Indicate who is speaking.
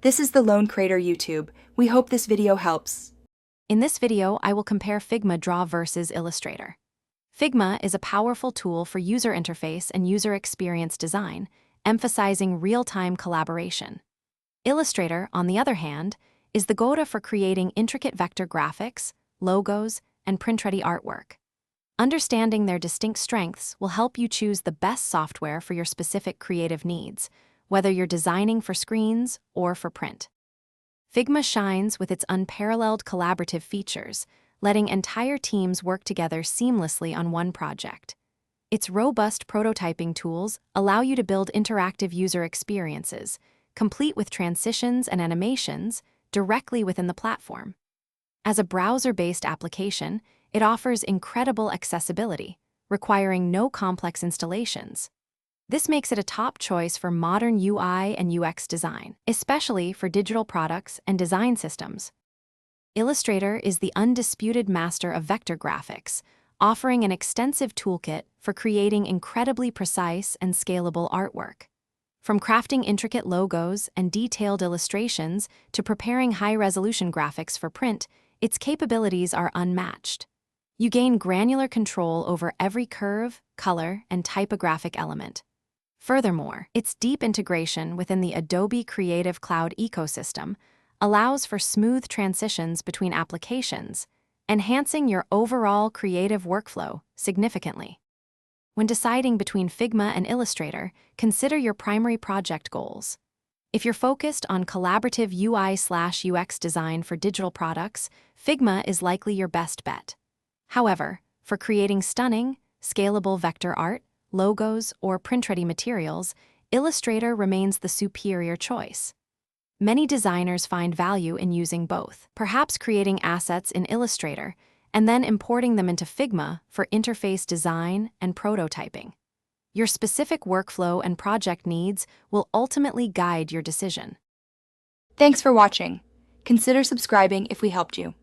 Speaker 1: This is the Lone Creator YouTube. We hope this video helps.
Speaker 2: In this video, I will compare Figma Draw versus Illustrator. Figma is a powerful tool for user interface and user experience design, emphasizing real-time collaboration. Illustrator, on the other hand, is the go-to for creating intricate vector graphics, logos, and print-ready artwork. Understanding their distinct strengths will help you choose the best software for your specific creative needs, whether you're designing for screens or for print. Figma shines with its unparalleled collaborative features, letting entire teams work together seamlessly on one project. Its robust prototyping tools allow you to build interactive user experiences, complete with transitions and animations, directly within the platform. As a browser-based application, it offers incredible accessibility, requiring no complex installations. This makes it a top choice for modern UI and UX design, especially for digital products and design systems. Illustrator is the undisputed master of vector graphics, offering an extensive toolkit for creating incredibly precise and scalable artwork. From crafting intricate logos and detailed illustrations to preparing high-resolution graphics for print, its capabilities are unmatched. You gain granular control over every curve, color, and typographic element. Furthermore, its deep integration within the Adobe Creative Cloud ecosystem allows for smooth transitions between applications, enhancing your overall creative workflow significantly. When deciding between Figma and Illustrator, consider your primary project goals. If you're focused on collaborative UI/UX design for digital products, Figma is likely your best bet. However, for creating stunning, scalable vector art, logos, or print-ready materials, Illustrator remains the superior choice. Many designers find value in using both, perhaps creating assets in Illustrator and then importing them into Figma for interface design and prototyping. Your specific workflow and project needs will ultimately guide your decision.
Speaker 1: Thanks for watching. Consider subscribing if we helped you.